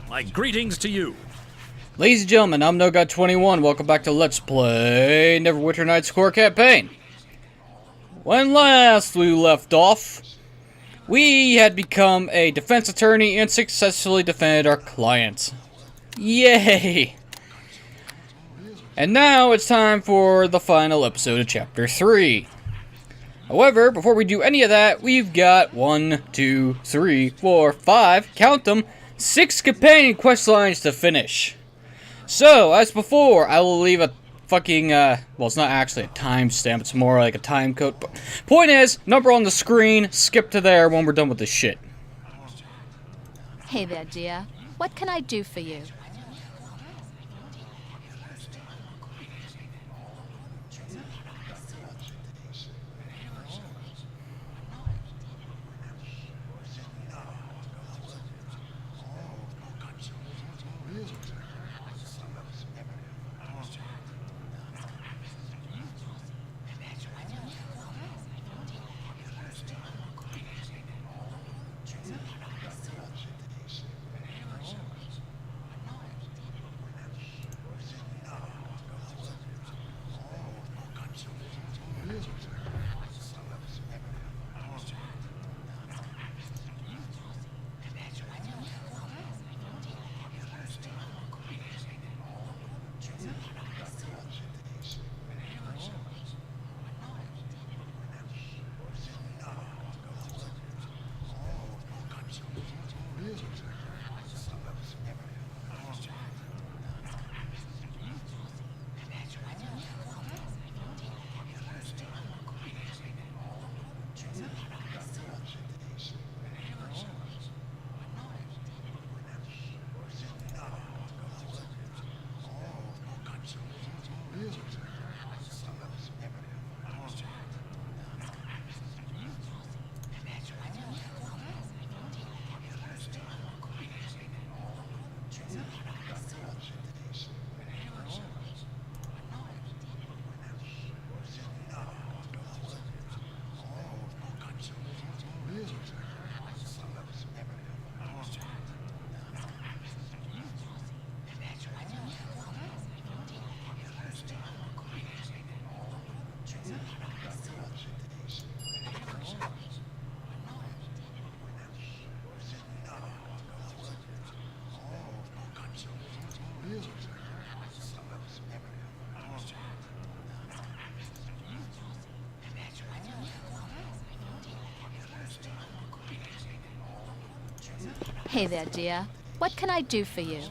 My greetings to you. Ladies and gentlemen, I'm NoGod21. Welcome back to Let's Play Neverwinter Night's Core Campaign. When last we left off, we had become a defense attorney and successfully defended our clients. Yay! And now it's time for the final episode of Chapter 3. However, before we do any of that, we've got 1, 2, 3, 4, 5, count them, 6 companion quest lines to finish. So, as before, I will leave a fucking, well, it's not actually a timestamp, it's more like a time code. But point is, number on the screen, skip to there when we're done with this shit. Hey there, dear. What can I do for you? Hey there, dear. What can I do for you?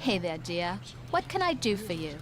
Hey there, dear. What can I do for you?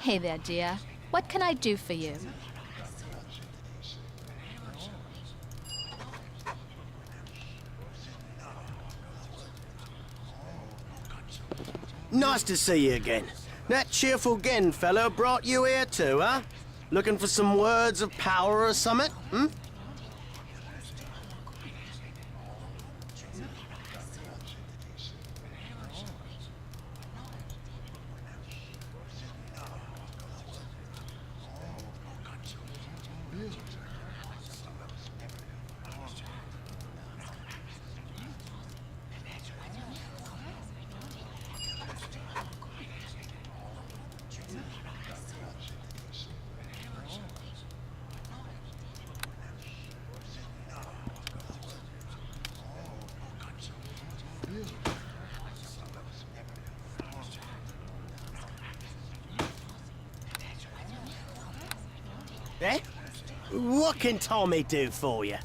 Hey there, dear. What can I do for you? Nice to see you again. That cheerful Gen fellow brought you here too, huh? Looking for some words of power or summit, hmm? Eh? What can Tommy do for you?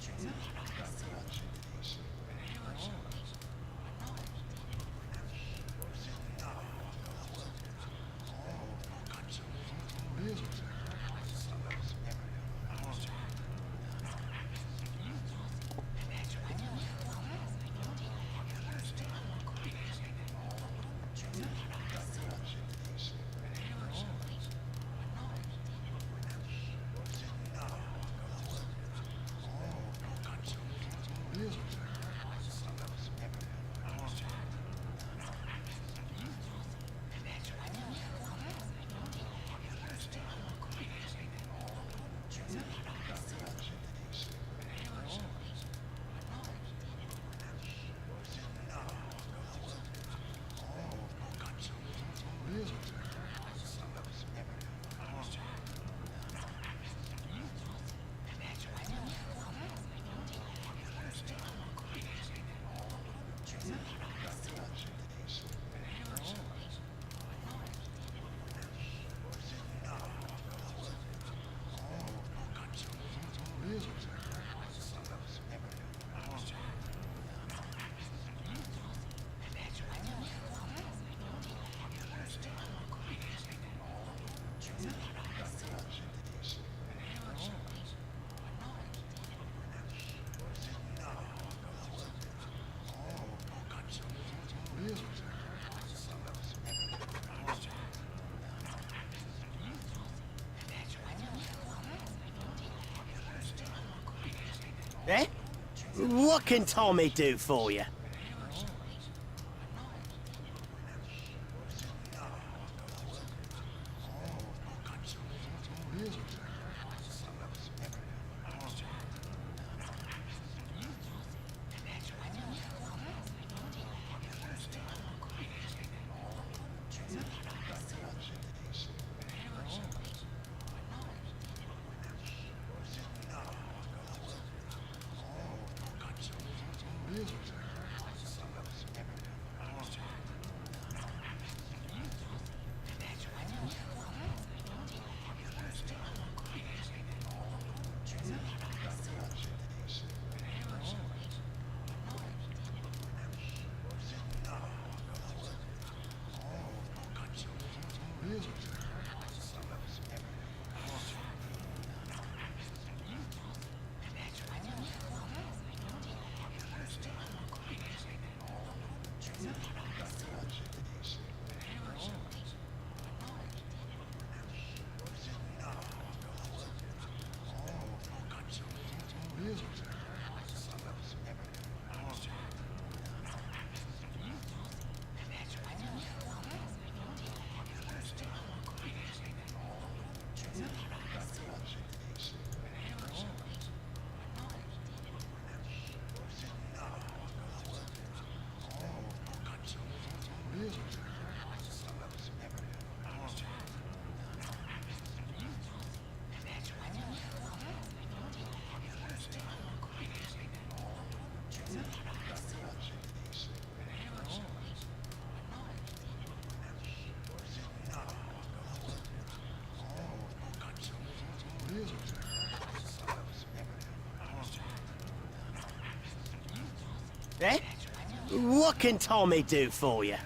Eh? What can Tommy do for you? Eh? What can Tommy do for you?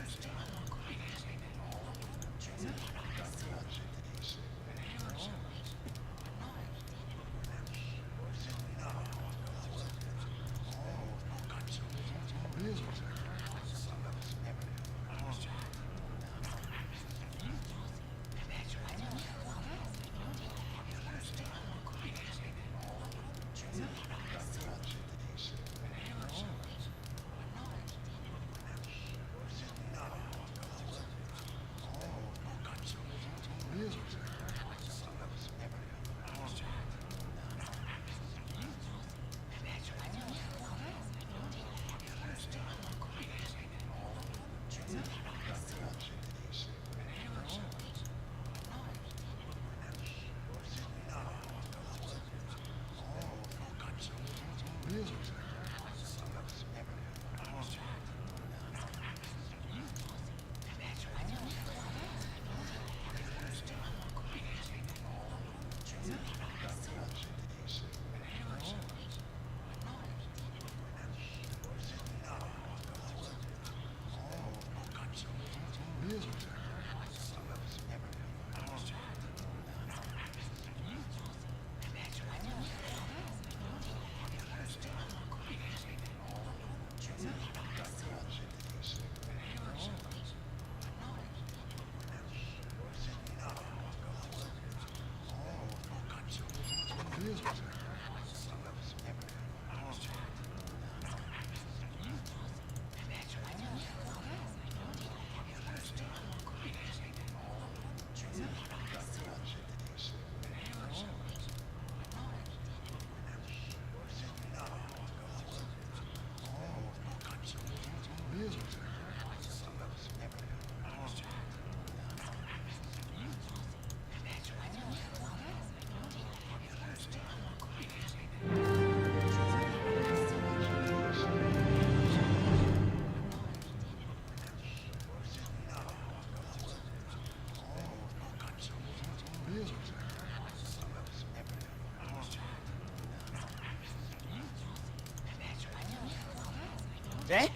Eh?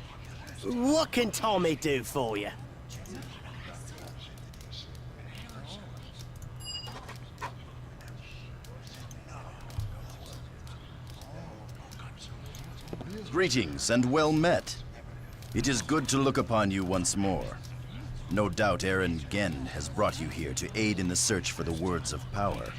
What can Tommy do for you? Greetings and well met. It is good to look upon you once more. No doubt Aaron Genn has brought you here to aid in the search for the words of power.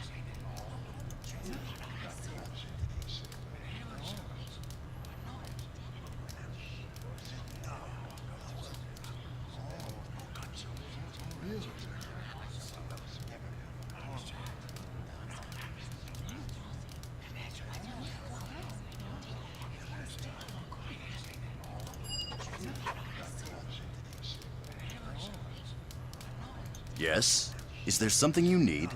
Yes? Is there something you need?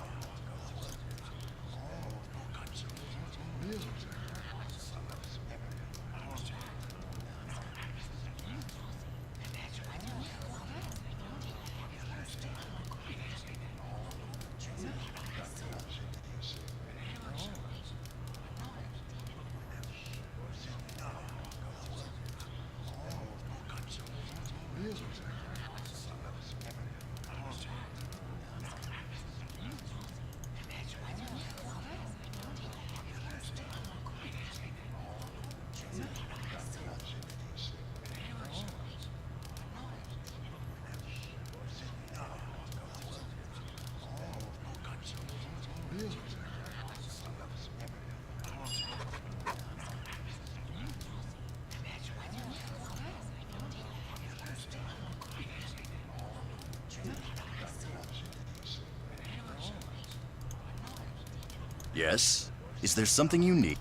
Yes? Is there something you need?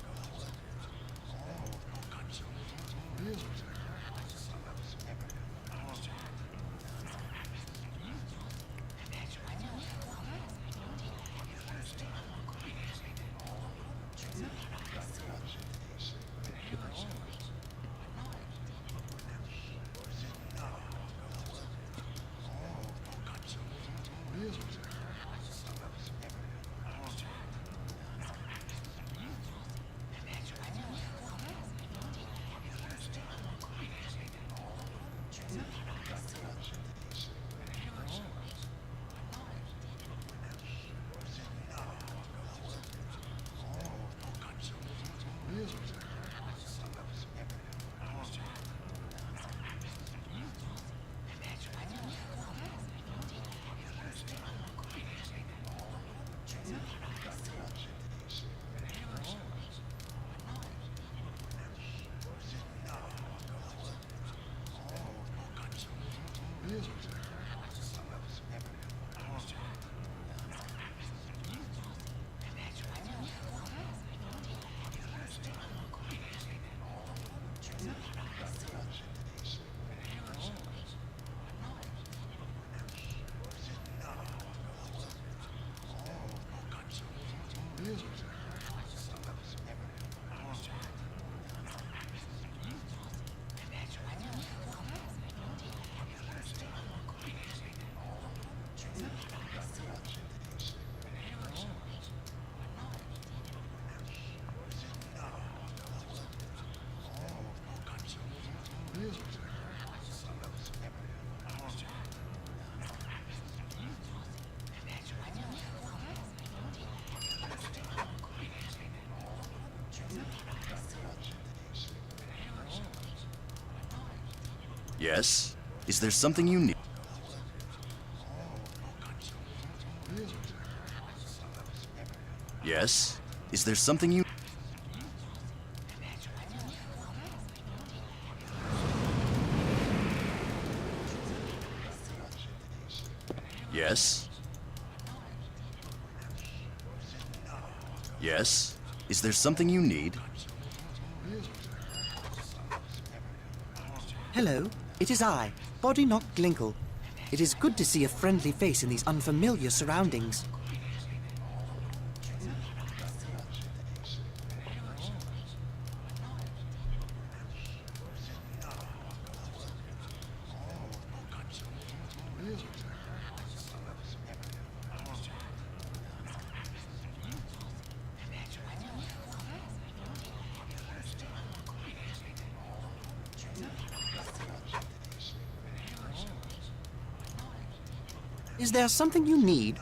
Yes? Is there something you need? Yes? Is there something you... Yes? Yes? Is there something you need? Hello, it is I, Bodyknock Glinkle. It is good to see a friendly face in these unfamiliar surroundings. Is there something you need?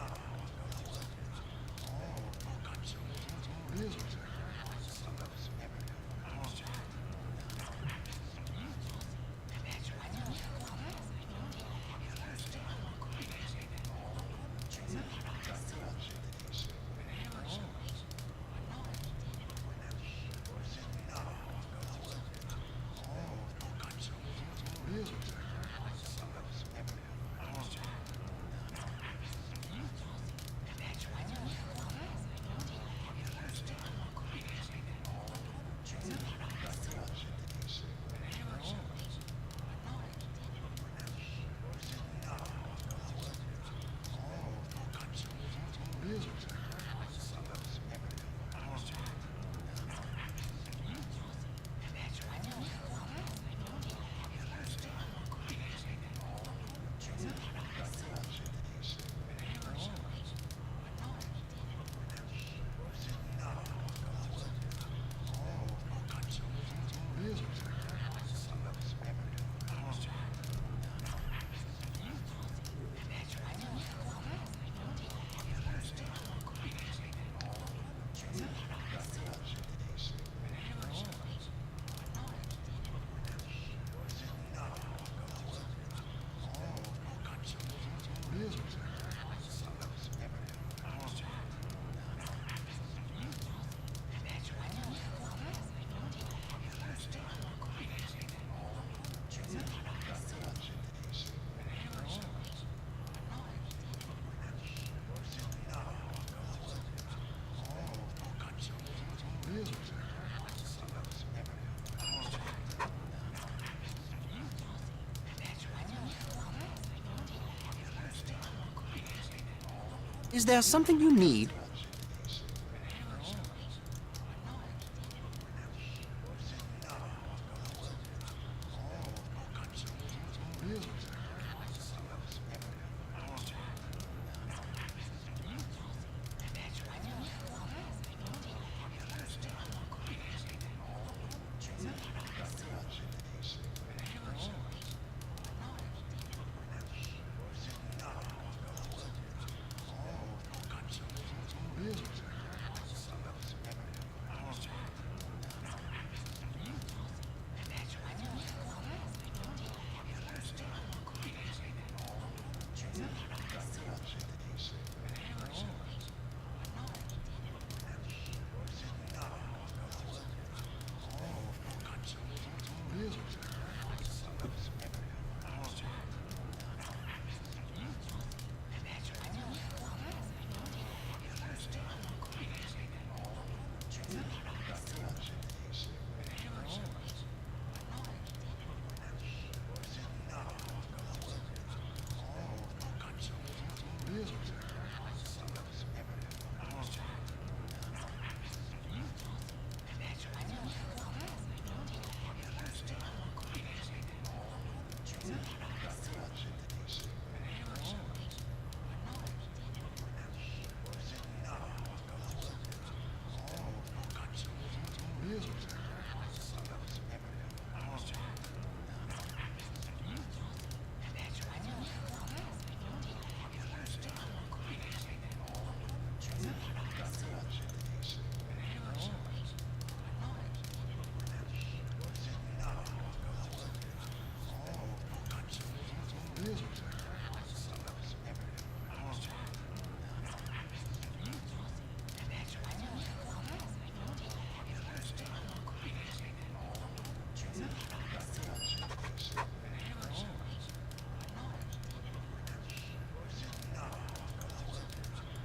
Is there something you need?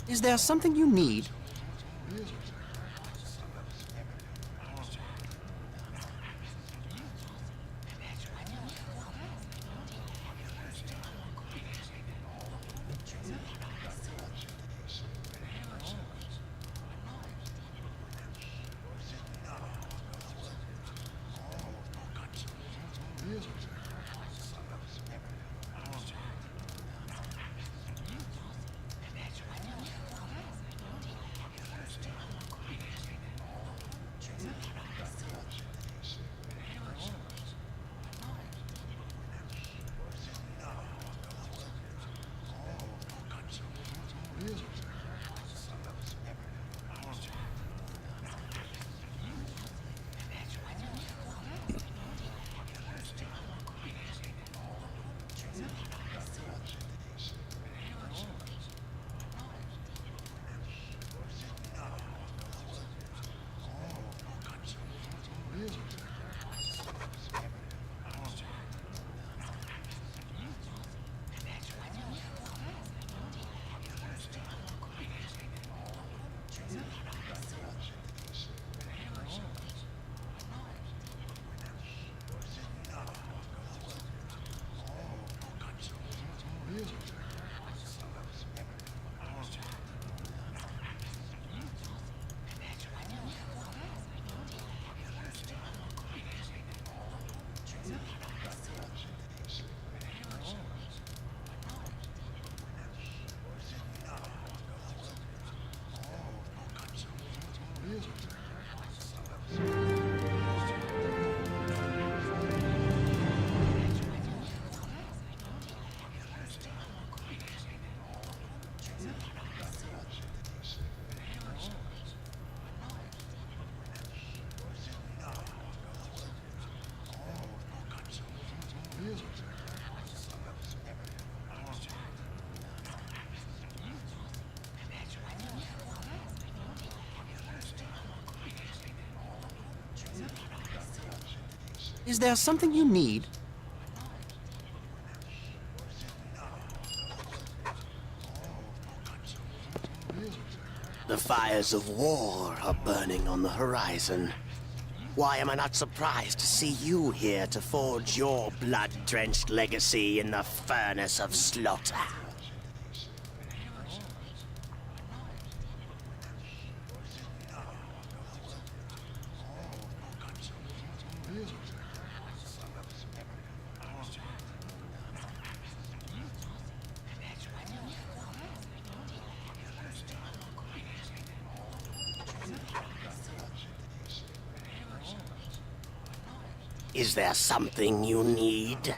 Is there something you need? Is there something you need? The fires of war are burning on the horizon. Why am I not surprised to see you here to forge your blood-drenched legacy in the furnace of slaughter? Is there something you need?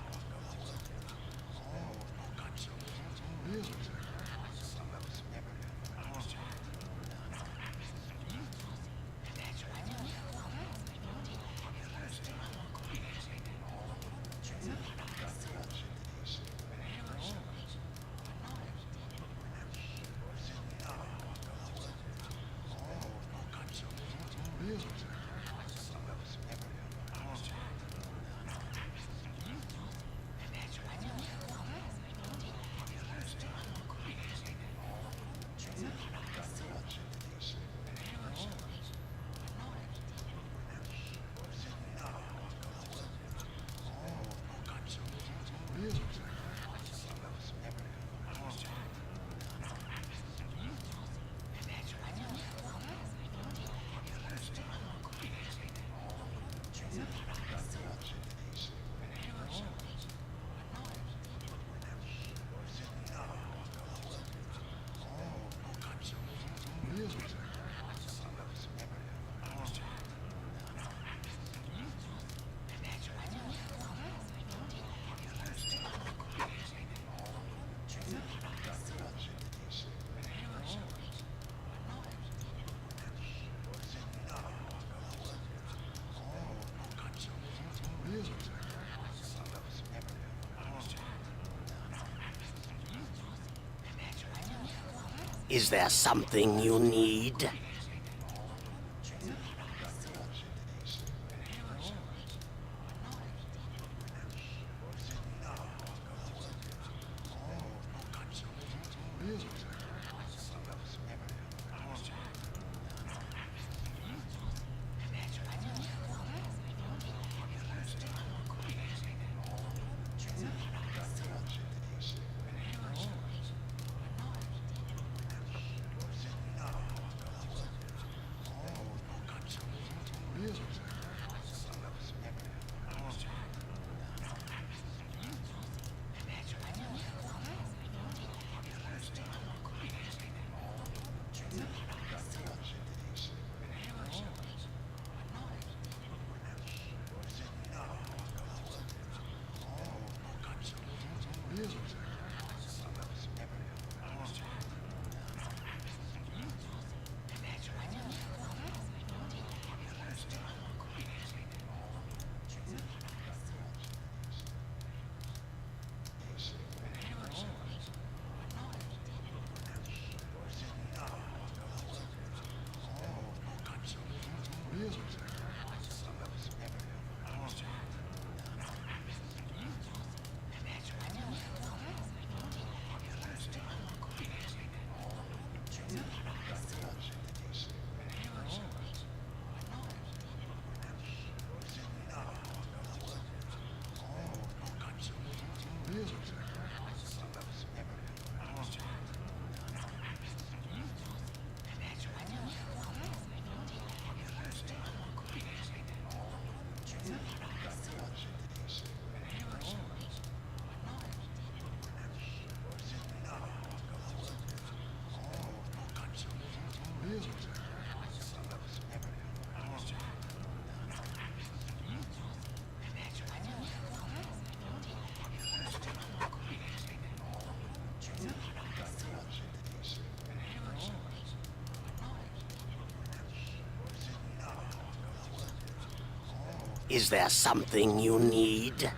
Is there something you need? Is there something you need?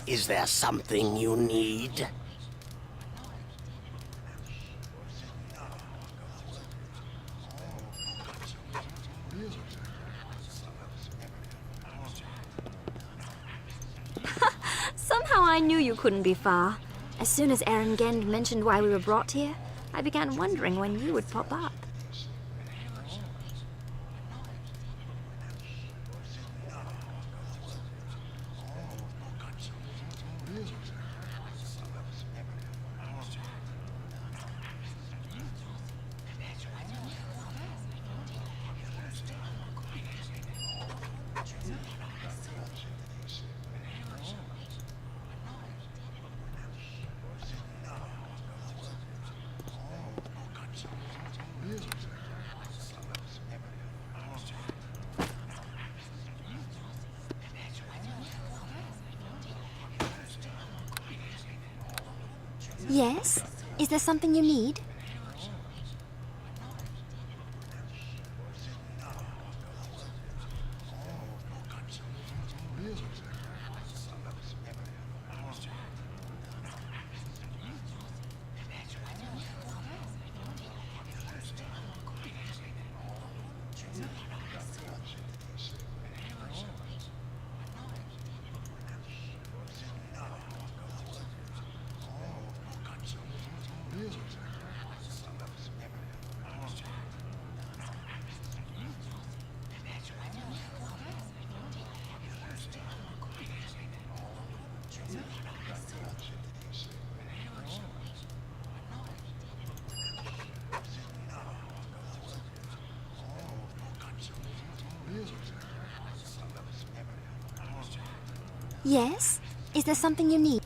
Is there something you need? Somehow I knew you couldn't be far. As soon as Aaron Gend mentioned why we were brought here, I began wondering when you would pop up. Yes? Is there something you need? Yes? Is there something you need?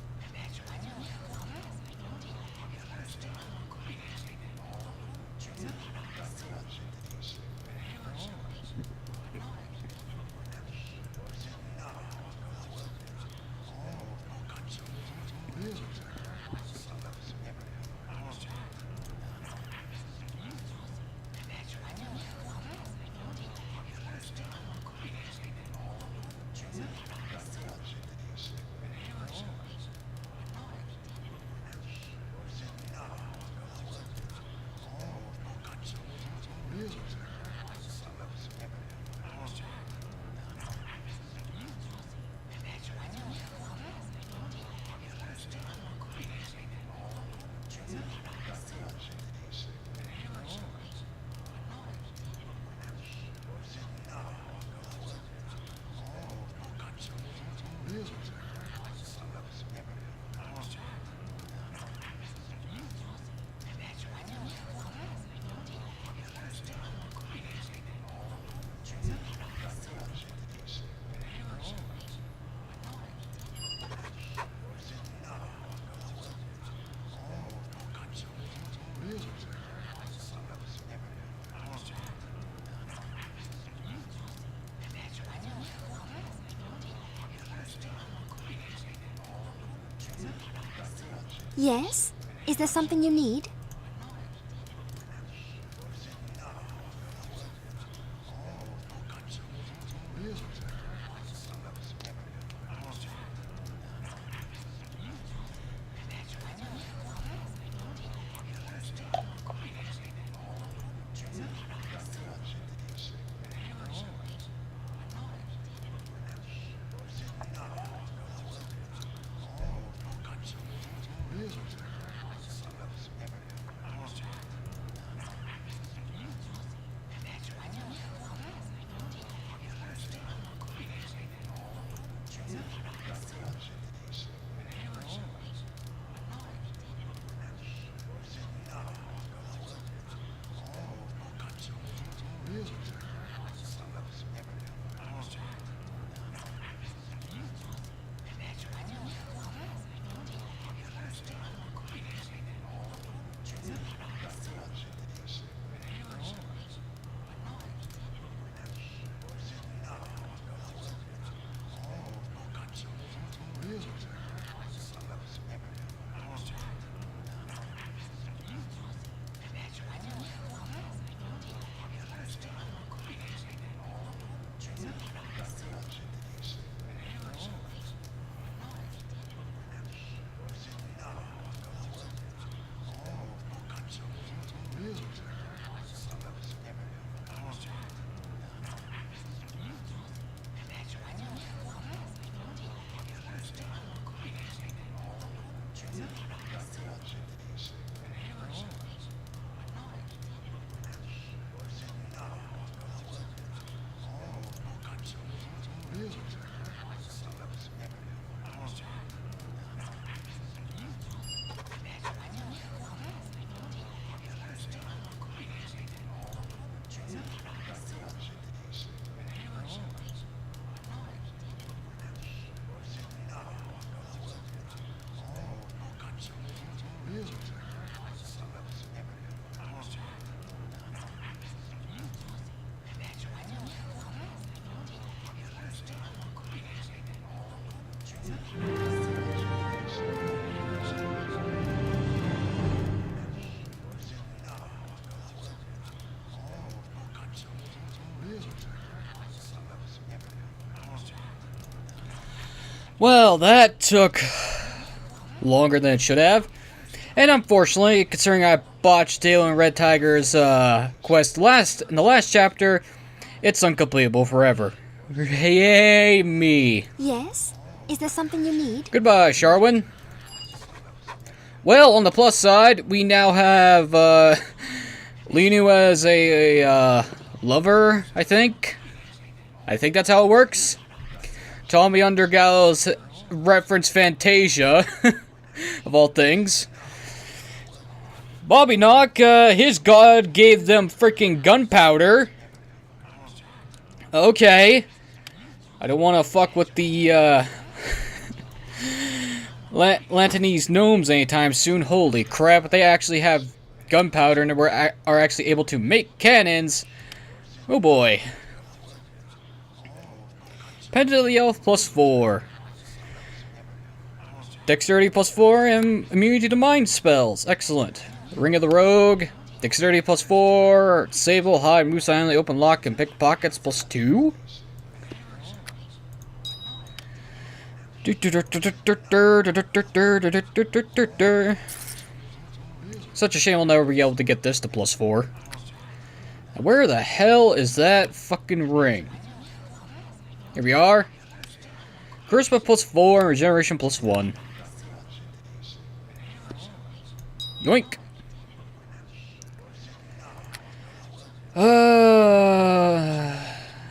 Yes? Is there something you need? Well, that took longer than it should have. And unfortunately, considering I botched Dale and Red Tiger's quest in the last chapter, it's uncompletable forever. Yay me. Yes? Is there something you need? Goodbye, Sharwin. Well, on the plus side, we now have Linu as a lover, I think. I think that's how it works. Tommy Undergallow's reference Fantasia, of all things. Bobby Knock, his god gave them freaking gunpowder. Okay. I don't want to fuck with the, Lantanese gnomes anytime soon. Holy crap, they actually have gunpowder and are actually able to make cannons. Oh boy. Pendant of the Elf +4. Dexterity +4 and immunity to mind spells. Excellent. Ring of the Rogue. Dexterity +4. Sable, hide, move silently, open lock, and pickpockets +2. Such a shame I'll never be able to get this to +4. Where the hell is that fucking ring? Here we are. Charisma +4 and regeneration +1. Yoink.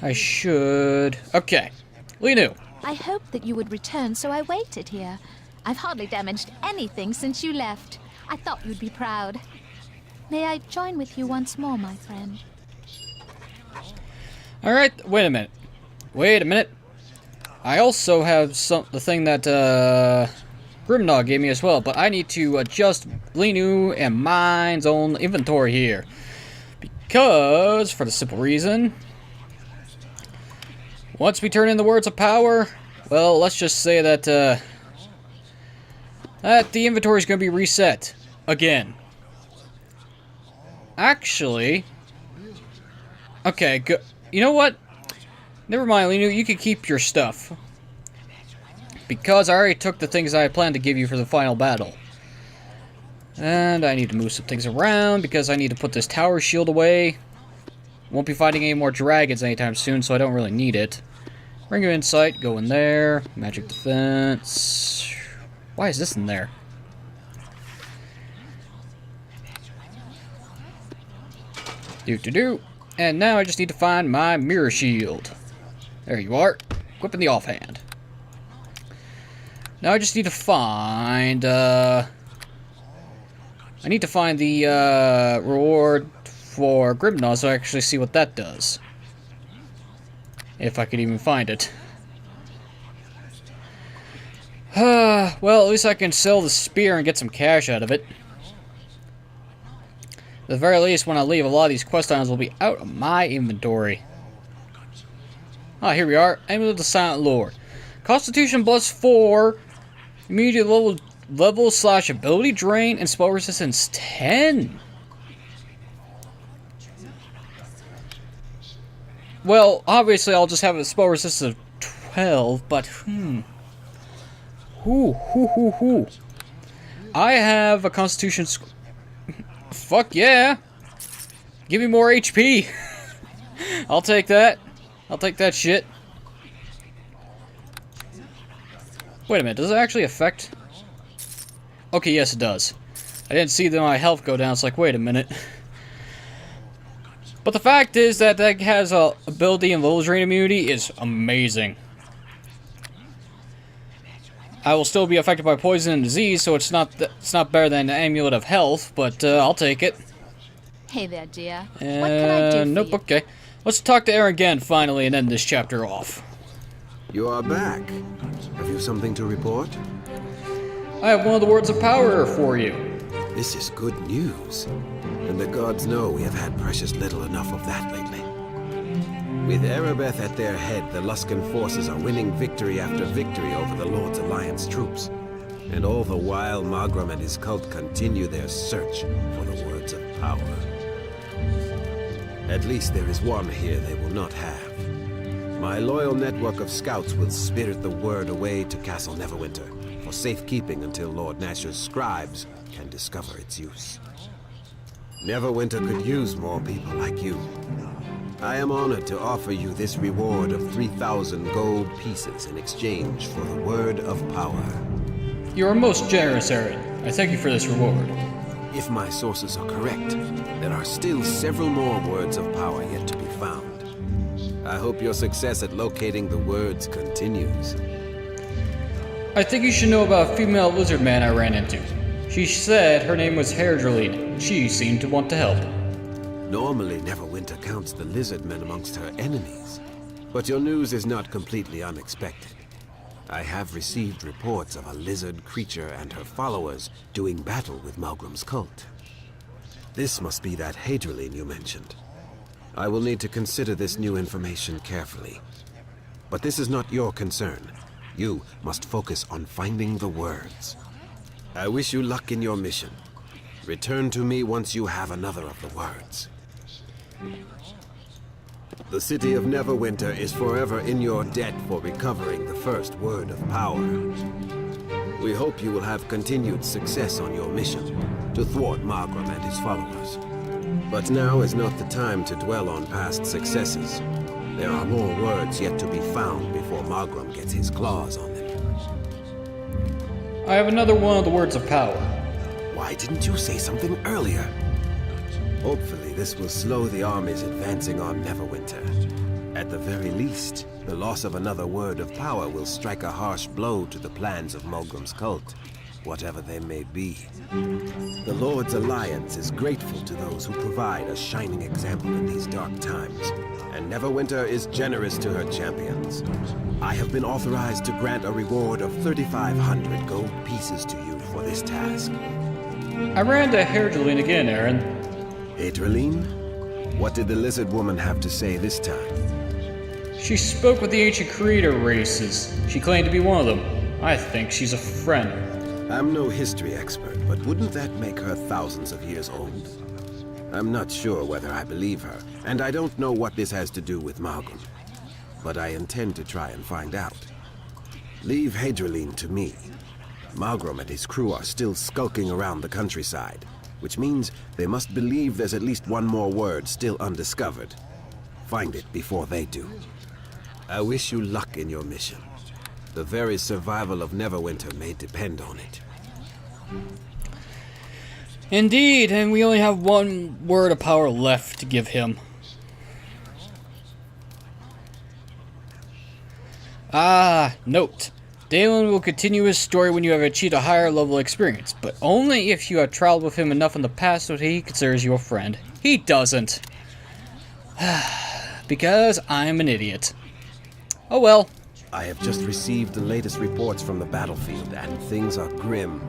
I should. Okay. Linu. I hoped that you would return, so I waited here. I've hardly damaged anything since you left. I thought you'd be proud. May I join with you once more, my friend? Alright, wait a minute. Wait a minute. I also have the thing that Grimnog gave me as well, but I need to adjust Linu and mine's own inventory here. Because, for the simple reason, once we turn in the words of power, well, let's just say that that the inventory is going to be reset again. Actually, okay, good. You know what? Never mind, Linu, you can keep your stuff. Because I already took the things I had planned to give you for the final battle. And I need to move some things around because I need to put this tower shield away. Won't be fighting any more dragons anytime soon, so I don't really need it. Ring of Insight, go in there. Magic Defense. Why is this in there? Do. And now I just need to find my mirror shield. There you are. Equipping the offhand. Now I just need to find, I need to find the, reward for Grimnaw so I actually see what that does. If I could even find it. Well, at least I can sell the spear and get some cash out of it. At the very least, when I leave, a lot of these quest items will be out of my inventory. Ah, here we are. Amulet of the Silent Lord. Constitution +4. Immediate level / ability drain and spell resistance 10. Well, obviously I'll just have a spell resistance of 12, but I have a Constitution. Fuck yeah! Give me more HP. I'll take that. I'll take that shit. Wait a minute, does it actually affect? Okay, yes it does. I didn't see that my health go down, it's like, wait a minute. But the fact is that that has a ability and level drain immunity is amazing. I will still be affected by poison and disease, so it's not better than the Amulet of Health, but I'll take it. Hey there, dear. What can I do for nope, you? okay. Let's talk to Aaron again, finally, and end this chapter off. You are back. Have you something to report? I have one of the words of power for you. This is good news. And the gods know we have had precious little enough of that lately. With Erebeth at their head, the Luskan forces are winning victory after victory over the Lord's Alliance troops. And all the while, Magram and his cult continue their search for the words of power. At least there is one here they will not have. My loyal network of scouts will spirit the word away to Castle Neverwinter for safekeeping until Lord Nashor's scribes can discover its use. Neverwinter could use more people like you. I am honored to offer you this reward of 3,000 gold pieces in exchange for the word of power. You are most generous, Aaron. I thank you for this reward. If my sources are correct, there are still several more words of power yet to be found. I hope your success at locating the words continues. I think you should know about a female lizard man I ran into. She said her name was Herdrelene. She seemed to want to help. Normally, Neverwinter counts the lizardmen amongst her enemies. But your news is not completely unexpected. I have received reports of a lizard creature and her followers doing battle with Malgram's cult. This must be that Hadrian you mentioned. I will need to consider this new information carefully. But this is not your concern. You must focus on finding the words. I wish you luck in your mission. Return to me once you have another of the words. The city of Neverwinter is forever in your debt for recovering the first word of power. We hope you will have continued success on your mission to thwart Magram and his followers. But now is not the time to dwell on past successes. There are more words yet to be found before Magram gets his claws on them. I have another one of the words of power. Why didn't you say something earlier? Hopefully this will slow the armies advancing on Neverwinter. At the very least, the loss of another word of power will strike a harsh blow to the plans of Mulgrim's cult, whatever they may be. The Lord's Alliance is grateful to those who provide a shining example in these dark times, and Neverwinter is generous to her champions. I have been authorized to grant a reward of 3,500 gold pieces to you for this task. I ran to Herdrelene again, Aaron. Adriline? What did the lizard woman have to say this time? She spoke with the ancient creator races. She claimed to be one of them. I think she's a friend. I'm no history expert, but wouldn't that make her thousands of years old? I'm not sure whether I believe her, and I don't know what this has to do with Malcolm. But I intend to try and find out. Leave Hadrian to me. Malgrim and his crew are still skulking around the countryside, which means they must believe there's at least one more word still undiscovered. Find it before they do. I wish you luck in your mission. The very survival of Neverwinter may depend on it. Indeed, and we only have one word of power left to give him. Note. Dalen will continue his story when you have achieved a higher level of experience, but only if you have traveled with him enough in the past so that he considers you a friend. He doesn't. Because I'm an idiot. Oh well. I have just received the latest reports from the battlefield, and things are grim.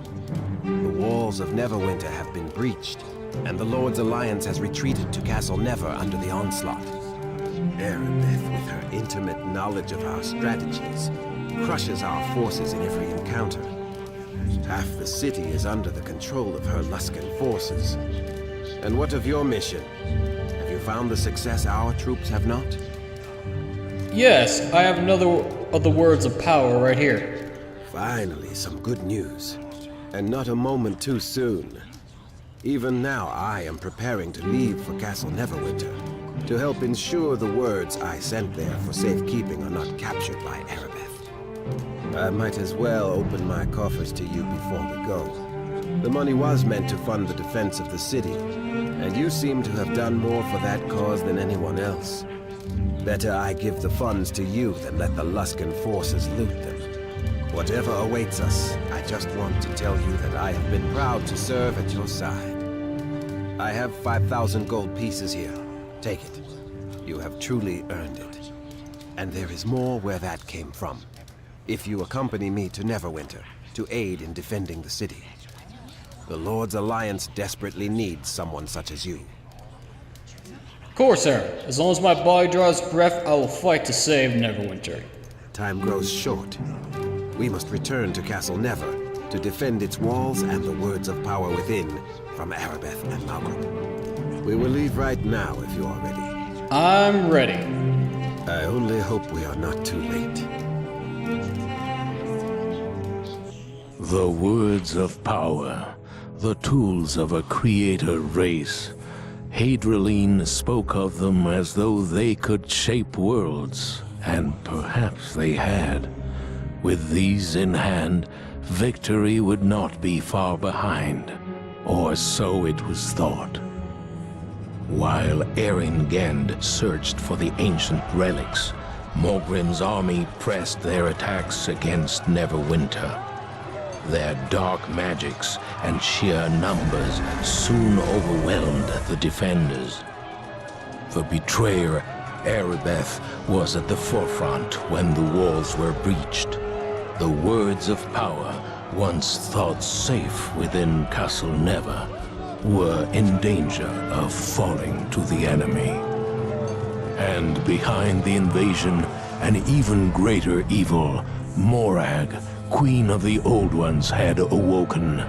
The walls of Neverwinter have been breached, and the Lord's Alliance has retreated to Castle Never under the onslaught. Erebeth, with her intimate knowledge of our strategies, crushes our forces in every encounter. Half the city is under the control of her Luskan forces. And what of your mission? Have you found the success our troops have not? Yes, I have another of the words of power right here. Finally, some good news. And not a moment too soon. Even now, I am preparing to leave for Castle Neverwinter, to help ensure the words I sent there for safekeeping are not captured by Erebeth. I might as well open my coffers to you before we go. The money was meant to fund the defense of the city, and you seem to have done more for that cause than anyone else. Better I give the funds to you than let the Luskan forces loot them. Whatever awaits us, I just want to tell you that I have been proud to serve at your side. I have 5,000 gold pieces here. Take it. You have truly earned it. And there is more where that came from. If you accompany me to Neverwinter, to aid in defending the city. The Lord's Alliance desperately needs someone such as you. Of course, sir. As long as my body draws breath, I will fight to save Neverwinter. Time grows short. We must return to Castle Never to defend its walls and the words of power within from Erebeth and Malcolm. We will leave right now if you are ready. I'm ready. I only hope we are not too late. The words of power, the tools of a creator race. Hadrian spoke of them as though they could shape worlds, and perhaps they had. With these in hand, victory would not be far behind, or so it was thought. While Erengend searched for the ancient relics, Morgrim's army pressed their attacks against Neverwinter. Their dark magics and sheer numbers soon overwhelmed the defenders. The betrayer, Erebeth, was at the forefront when the walls were breached. The words of power, once thought safe within Castle Never, were in danger of falling to the enemy. And behind the invasion, an even greater evil, Morag, Queen of the Old Ones, had awoken.